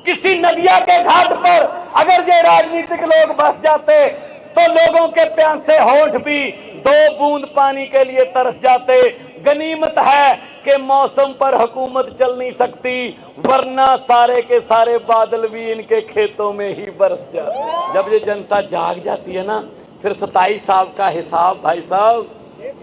किसी नदिया के घाट पर अगर ये राजनीतिक लोग बस जाते तो लोगों के प्यासे होठ भी 2 बूंद पानी के लिए तरस जाते। गनीमत है कि मौसम पर हुकूमत चल नहीं सकती, वरना सारे के सारे बादल भी इनके खेतों में ही बरस जाते। जब ये जनता जाग जाती है ना, फिर 27 साल का हिसाब भाई साहब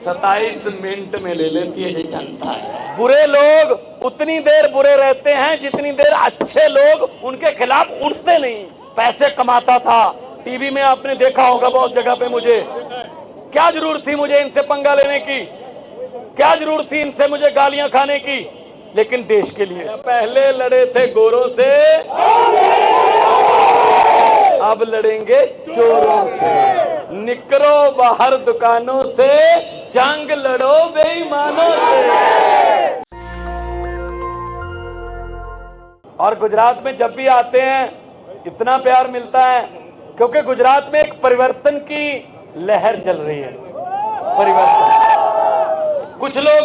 27 मिनट में ले लेती है ये जनता है। बुरे लोग उतनी देर बुरे रहते हैं जितनी देर अच्छे लोग उनके खिलाफ उठते नहीं। पैसे कमाता था, टीवी में आपने देखा होगा बहुत जगह पे। मुझे क्या जरूरत थी मुझे इनसे पंगा लेने की, क्या जरूरत थी इनसे मुझे गालियां खाने की, लेकिन देश के लिए। पहले लड़े थे गोरों से, अब लड़ेंगे चोरों से। निकलो बाहर दुकानों से, जंग लड़ो बेईमानों से। और गुजरात में जब भी आते हैं इतना प्यार मिलता है, क्योंकि गुजरात में एक परिवर्तन की लहर चल रही है। परिवर्तन, कुछ लोग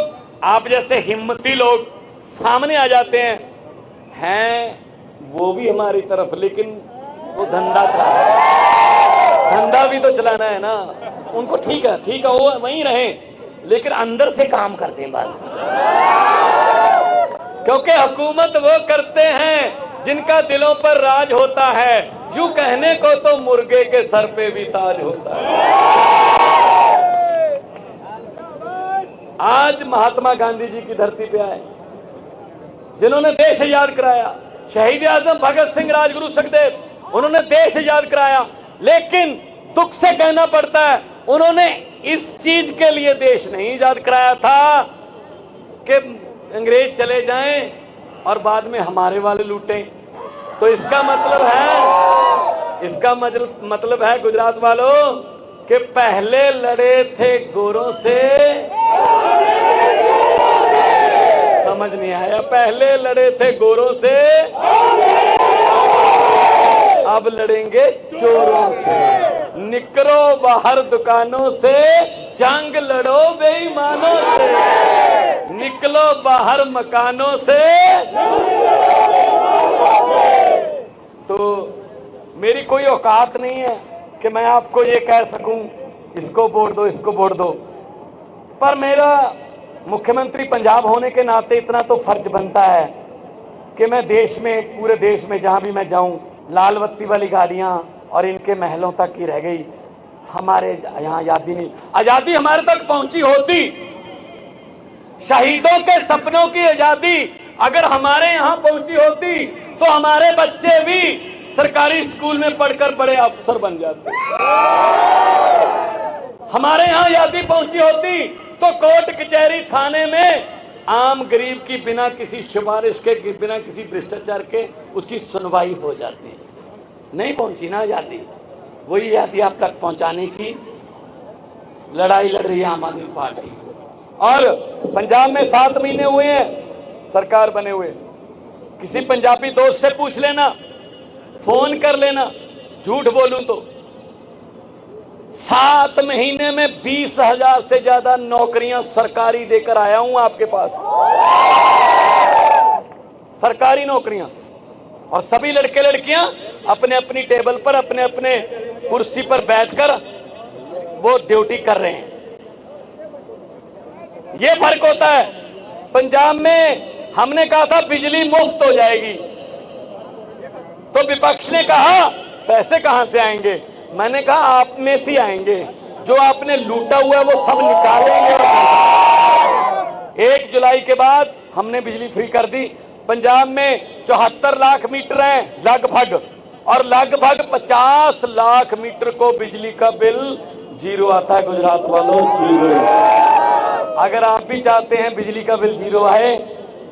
आप जैसे हिम्मती लोग सामने आ जाते हैं वो भी हमारी तरफ, लेकिन वो धंधा चला रहे हैं। धंधा भी तो चलाना है ना उनको। ठीक है वो वहीं रहे, लेकिन अंदर से काम करते हैं बस। क्योंकि हुकूमत वो करते हैं जिनका दिलों पर राज होता है। यूं कहने को तो मुर्गे के सर पे भी ताज होता है। आज महात्मा गांधी जी की धरती पे आए, जिन्होंने देश आजाद कराया। शहीद आजम भगत सिंह, राजगुरु सुखदेव, उन्होंने देश आजाद कराया। लेकिन दुख से कहना पड़ता है उन्होंने इस चीज के लिए देश नहीं आजाद कराया था कि अंग्रेज चले जाएं और बाद में हमारे वाले लूटें। तो इसका मतलब है गुजरात वालों कि पहले लड़े थे गोरों से। समझ नहीं आया? पहले लड़े थे गोरों से, अब लड़ेंगे चोरों से। निकलो बाहर दुकानों से, जंग लड़ो बेईमानों से। निकलो बाहर मकानों से। तो मेरी कोई औकात नहीं है कि मैं आपको ये कह सकूं इसको वोट दो, इसको वोट दो। पर मेरा मुख्यमंत्री पंजाब होने के नाते इतना तो फर्ज बनता है कि मैं देश में, पूरे देश में जहां भी मैं जाऊं, लाल बत्ती वाली गाड़ियां और इनके महलों तक ही रह गई। हमारे यहाँ आजादी नहीं, आजादी हमारे तक पहुंची होती। शहीदों के सपनों की आजादी अगर हमारे यहाँ पहुंची होती तो हमारे बच्चे भी सरकारी स्कूल में पढ़कर बड़े अफसर बन जाते। हमारे यहाँ आजादी पहुंची होती तो कोर्ट कचहरी थाने में आम गरीब की बिना किसी सिफारिश के, बिना किसी भ्रष्टाचार के उसकी सुनवाई हो जाती। नहीं पहुंची ना आजादी। वही आजादी आप तक पहुंचाने की लड़ाई लड़ रही है आम आदमी पार्टी। और पंजाब में 7 महीने हुए हैं सरकार बने हुए। किसी पंजाबी दोस्त से पूछ लेना, फोन कर लेना, झूठ बोलूं तो 7 महीने में 20,000 से ज्यादा नौकरियां सरकारी देकर आया हूं आपके पास। सरकारी नौकरियां। और सभी लड़के लड़कियां अपने अपनी टेबल पर, अपने अपने कुर्सी पर बैठकर वो ड्यूटी कर रहे हैं। ये फर्क होता है। पंजाब में हमने कहा था बिजली मुफ्त हो जाएगी, तो विपक्ष ने कहा पैसे कहां से आएंगे। मैंने कहा आप में से आएंगे, जो आपने लूटा हुआ है वो सब निकालेंगे। 1 जुलाई के बाद हमने बिजली फ्री कर दी। पंजाब में 74 लाख मीटर हैं लगभग, और लगभग 50 लाख मीटर को बिजली का बिल जीरो आता है। गुजरात वालों, जीरो। अगर आप भी चाहते हैं बिजली का बिल जीरो आए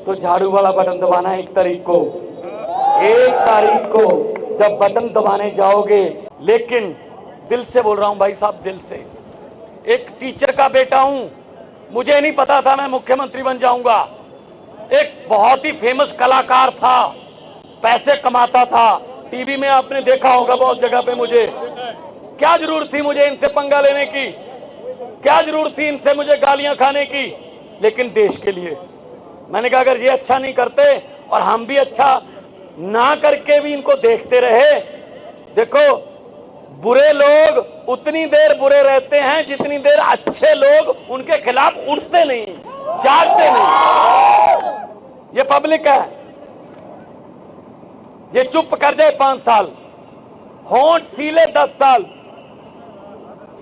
तो झाड़ू वाला बटन दबाना है 1 तारीख को। 1 तारीख को जब बटन दबाने जाओगे, लेकिन दिल से बोल रहा हूं भाई साहब, दिल से। एक टीचर का बेटा हूं, मुझे नहीं पता था मैं मुख्यमंत्री बन जाऊंगा। एक बहुत ही फेमस कलाकार था, पैसे कमाता था, टीवी में आपने देखा होगा बहुत जगह पे। मुझे क्या जरूरत थी मुझे इनसे पंगा लेने की, क्या जरूरत थी इनसे मुझे गालियां खाने की, लेकिन देश के लिए। मैंने कहा अगर ये अच्छा नहीं करते और हम भी अच्छा ना करके भी इनको देखते रहे। देखो, बुरे लोग उतनी देर बुरे रहते हैं जितनी देर अच्छे लोग उनके खिलाफ उठते नहीं, जागते नहीं। ये पब्लिक है, ये चुप कर जाए 5 साल, होंठ सीले 10 साल,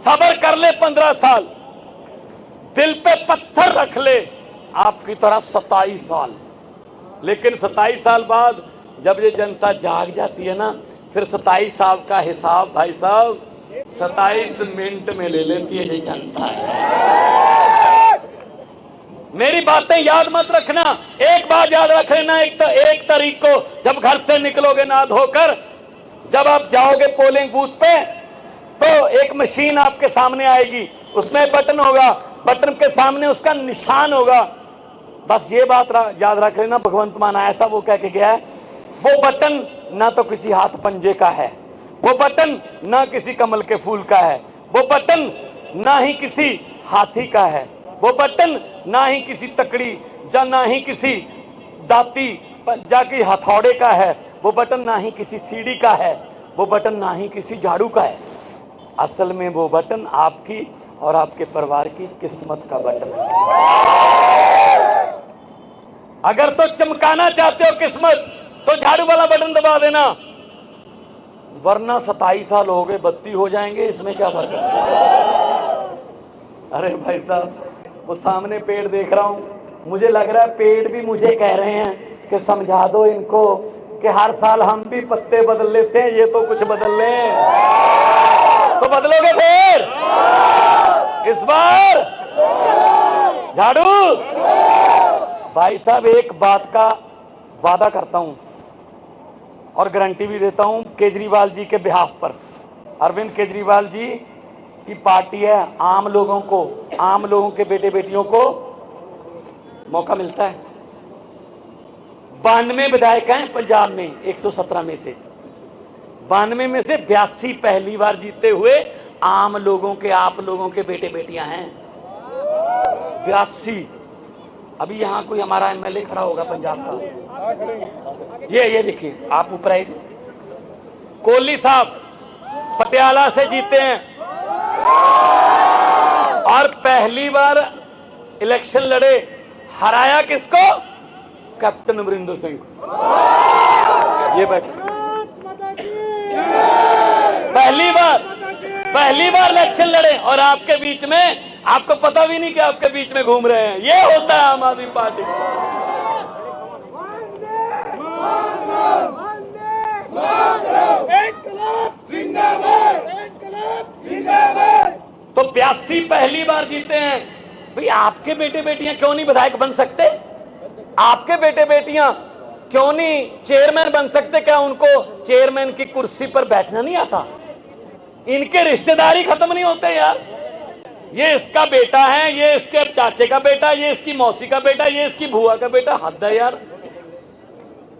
सब्र कर ले 15 साल, दिल पे पत्थर रख ले आपकी तरह 27 साल। लेकिन 27 साल बाद जब ये जनता जाग जाती है ना, फिर 27 साल का हिसाब भाई साहब 27 मिनट में ले लेती है ये जनता है। मेरी बातें याद मत रखना, एक बात याद रख लेना, एक तारीख को जब घर से निकलोगे ना धोकर, जब आप जाओगे पोलिंग बूथ पे, तो एक मशीन आपके सामने आएगी, उसमें बटन होगा, बटन के सामने उसका निशान होगा। बस ये बात याद रख लेना, भगवंत मान आया था, वो कह के गया है, वो बटन ना तो किसी हाथ पंजे का है, वो बटन ना किसी कमल के फूल का है, वो बटन ना ही किसी हाथी का है, वो बटन ना ही किसी तकड़ी या ना ही किसी दाती जाकी हथौड़े का है, वो बटन ना ही किसी सीढ़ी का है, वो बटन ना ही किसी झाड़ू का है। असल में वो बटन आपकी और आपके परिवार की किस्मत का बटन है। अगर तो चमकाना चाहते हो किस्मत तो झाड़ू वाला बटन दबा देना, वरना 27 साल हो गए 32 हो जाएंगे, इसमें क्या फर्क है। अरे भाई साहब, वो सामने पेड़ देख रहा हूं, मुझे लग रहा है पेड़ भी मुझे कह रहे हैं कि समझा दो इनको कि हर साल हम भी पत्ते बदल लेते हैं, ये तो कुछ बदल लें। तो बदलोगे फिर इस बार झाड़ू? भाई साहब, एक बात का वादा करता हूं और गारंटी भी देता हूं केजरीवाल जी के बिहाफ पर। अरविंद केजरीवाल जी की पार्टी है, आम लोगों को, आम लोगों के बेटे बेटियों को मौका मिलता है। 92 विधायक हैं पंजाब में, 117 में से 92 में से 82 पहली बार जीते हुए आम लोगों के, आप लोगों के बेटे बेटियां हैं। 82। अभी यहां कोई हमारा एमएलए खड़ा होगा पंजाब का, ये देखिए आप ऊपर आइए, कोहली साहब पटियाला से जीते हैं और पहली बार इलेक्शन लड़े, हराया किसको? कैप्टन अमरिंदर सिंह। ये बैठे, पहली बार इलेक्शन लड़े और आपके बीच में, आपको पता भी नहीं कि आपके बीच में घूम रहे हैं। ये होता है आम आदमी पार्टी। तो 82 पहली बार जीते हैं। भाई आपके बेटे बेटियां क्यों नहीं विधायक बन सकते? आपके बेटे बेटियां क्यों नहीं चेयरमैन बन सकते? क्या उनको चेयरमैन की कुर्सी पर बैठना नहीं आता? इनके रिश्तेदारी खत्म नहीं होते यार। ये इसका बेटा है, ये इसके चाचे का बेटा, ये इसकी मौसी का बेटा, ये इसकी बुआ का बेटा। हद है यार।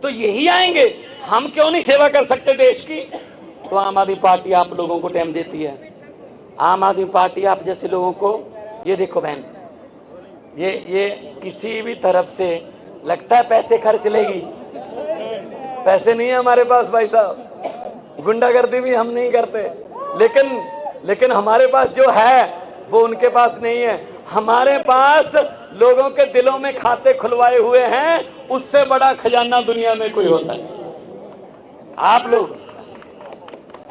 तो यही आएंगे, हम क्यों नहीं सेवा कर सकते देश की? तो आम आदमी पार्टी आप लोगों को टाइम देती है। आम आदमी पार्टी आप जैसे लोगों को, ये देखो बहन, ये किसी भी तरफ से लगता है पैसे खर्च लेगी। पैसे नहीं है हमारे पास भाई साहब, गुंडागर्दी भी हम नहीं करते, लेकिन हमारे पास जो है वो उनके पास नहीं है। हमारे पास लोगों के दिलों में खाते खुलवाए हुए हैं, उससे बड़ा खजाना दुनिया में कोई होता है। आप लोग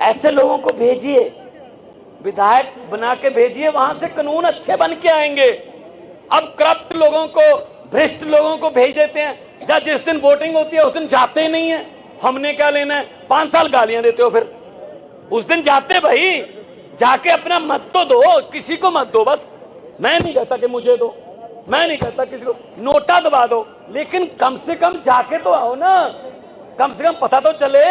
ऐसे लोगों को भेजिए, विधायक बना के भेजिए, वहां से कानून अच्छे बन के आएंगे। अब करप्ट लोगों को, भ्रष्ट लोगों को भेज देते हैं, या जिस दिन वोटिंग होती है उस दिन जाते ही नहीं है। हमने क्या लेना है? 5 साल गालियां देते हो, फिर उस दिन जाते भाई, जाके अपना मत तो दो, किसी को मत दो। बस मैं नहीं कहता कि मुझे दो, मैं नहीं कहता किसी को, नोटा दबा दो, लेकिन कम से कम जाके तो आओ ना, कम से कम पता तो चले।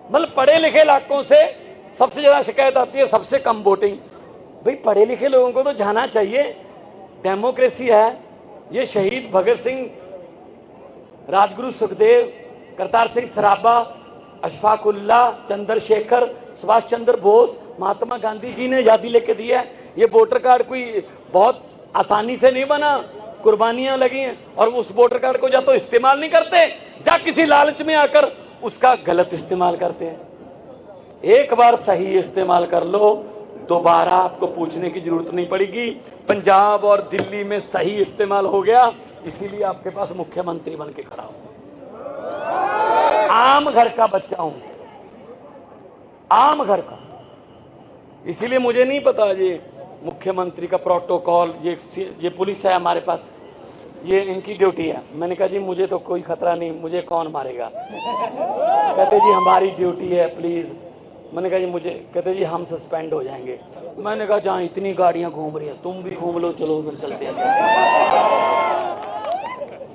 मतलब पढ़े लिखे इलाकों से सबसे ज्यादा शिकायत आती है, सबसे कम वोटिंग। भाई पढ़े लिखे लोगों को तो जाना चाहिए, डेमोक्रेसी है। ये शहीद भगत सिंह, राजगुरु सुखदेव, करतार सिंह सराबा, अशफाक उल्लाह, चंद्रशेखर, सुभाष चंद्र बोस, महात्मा गांधी जी ने आजादी लेके दी है। ये वोटर कार्ड कोई बहुत आसानी से नहीं बना, कुर्बानियां लगी हैं, और उस वोटर कार्ड को या तो इस्तेमाल नहीं करते, या किसी लालच में आकर उसका गलत इस्तेमाल करते हैं। एक बार सही इस्तेमाल कर लो, दोबारा आपको पूछने की जरूरत नहीं पड़ेगी। पंजाब और दिल्ली में सही इस्तेमाल हो गया, इसीलिए आपके पास मुख्यमंत्री बन के खड़ा हूं। आम घर का बच्चा हूं, आम घर का, इसीलिए मुझे नहीं पता ये मुख्यमंत्री का प्रोटोकॉल, ये पुलिस है हमारे पास, ये इनकी ड्यूटी है। मैंने कहा जी मुझे तो कोई खतरा नहीं, मुझे कौन मारेगा। कहते जी हमारी ड्यूटी है प्लीज। मैंने कहा जी मुझे, कहते जी हम सस्पेंड हो जाएंगे। मैंने कहा जहाँ इतनी गाड़ियां घूम रही हैं तुम भी घूम लो, चलो फिर चलते हैं।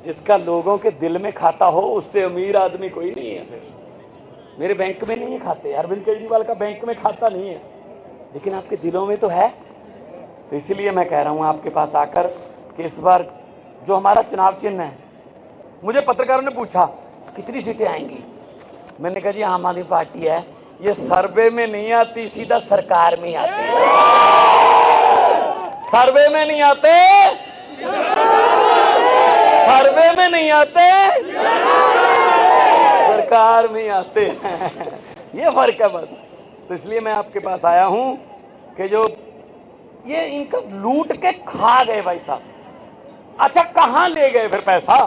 जिसका लोगों के दिल में खाता हो उससे अमीर आदमी कोई नहीं है। फिर मेरे बैंक में नहीं है खाते, अरविंद केजरीवाल का बैंक में खाता नहीं है, लेकिन आपके दिलों में तो है। तो इसलिए मैं कह रहा हूं आपके पास आकर कि इस बार जो हमारा चुनाव चिन्ह है, मुझे पत्रकारों ने पूछा कितनी सीटें आएंगी। मैंने कहा जी आम आदमी पार्टी है, ये सर्वे में नहीं आती, सीधा सरकार में आती है। सर्वे में नहीं आते, सर्वे में नहीं आते, सरकार में आते हैं। ये फर्क है बस। तो इसलिए मैं आपके पास आया हूं कि जो ये इनका लूट के खा गए भाई साहब। अच्छा कहां ले गए फिर पैसा?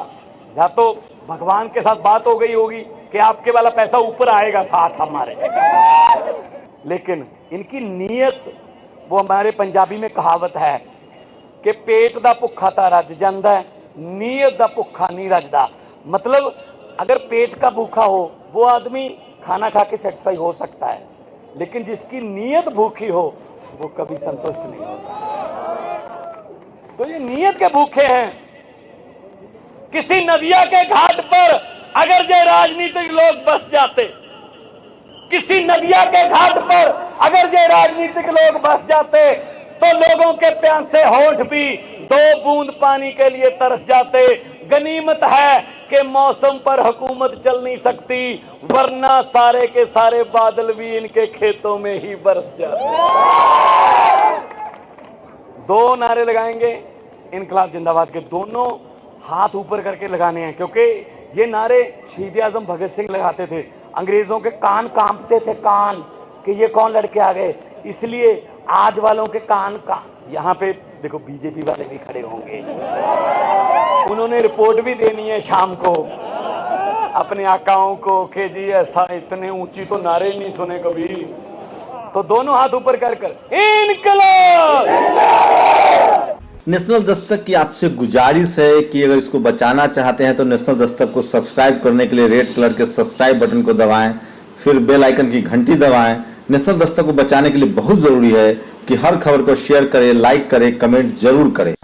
या तो भगवान के साथ बात हो गई होगी कि आपके वाला पैसा ऊपर आएगा साथ हमारे, लेकिन इनकी नीयत, वो हमारे पंजाबी में कहावत है कि पेट दा भुखा ता रज जांदा है, नीयत दा भुखा नहीं रजदा। मतलब अगर पेट का भूखा हो वो आदमी खाना खा के सेटिस्फाई हो सकता है, लेकिन जिसकी नीयत भूखी हो वो कभी संतुष्ट नहीं होता। तो ये नीयत के भूखे हैं। किसी नदिया के घाट पर अगर ये राजनीतिक लोग बस जाते, किसी नदिया के घाट पर अगर ये राजनीतिक लोग बस जाते, तो लोगों के प्यासे होंठ भी 2 बूंद पानी के लिए तरस जाते। गनीमत है कि मौसम पर हुकूमत चल नहीं सकती, वरना सारे के सारे बादल भी इनके खेतों में ही बरस जाते। 2 नारे लगाएंगे इनकलाब जिंदाबाद के, दोनों हाथ ऊपर करके लगाने हैं, क्योंकि ये नारे शहीद आजम भगत सिंह लगाते थे। अंग्रेजों के कान कांपते थे, कान, कि ये कौन लड़के आ गए। इसलिए आज वालों के कान का, यहाँ पे देखो बीजेपी वाले भी खड़े होंगे, उन्होंने रिपोर्ट भी देनी है शाम को अपने आकाओं को कि जी ऐसा इतने ऊंची तो नारे नहीं सुने कभी। तो दोनों हाथ ऊपर कर इनकलाब। नेशनल दस्तक की आपसे गुजारिश है कि अगर इसको बचाना चाहते हैं तो नेशनल दस्तक को सब्सक्राइब करने के लिए रेड कलर के सब्सक्राइब बटन को दबाएं, फिर बेल आइकन की घंटी दबाएं। नेशनल दस्तक को बचाने के लिए बहुत जरूरी है कि हर खबर को शेयर करें, लाइक करें, कमेंट जरूर करें।